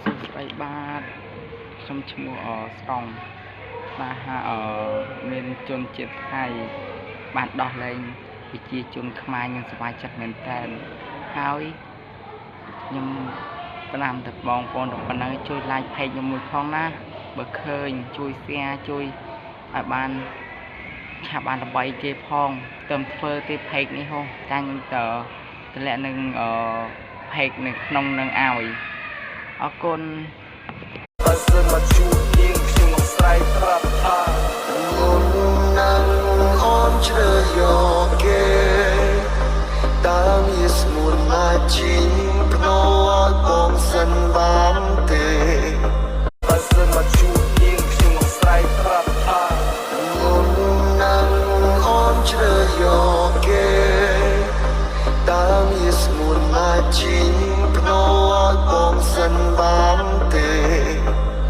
សុខស្ដីបាទខ្ញុំឈ្មោះស្កង់បាទមានជនជាតិថៃបានដោះលែងប្រជាជនខ្មែរខ្ញុំសប្បាយចិត្តមែនតើហើយខ្ញុំស្នាមទៅបងប្អូនទៅប៉ុណ្ណឹងជួយ like page ខ្ញុំមួយផងណាបើឃើញជួយ share ជួយឲ្យបានឆាប់បានល្បីគេផងទៅធ្វើទេ page នេះហ៎ចាញ់ទៅតម្លាក់នឹងpage នៅក្នុងនឹងឲ្យអរគុណបើសិនមកជួបយើងខ្ញុំនឹងស្រែកប្រាប់ថាងុំណាំអូនជ្រើយកគេតាមយេស្មូនណាជីងភ្នោឲ្យបងស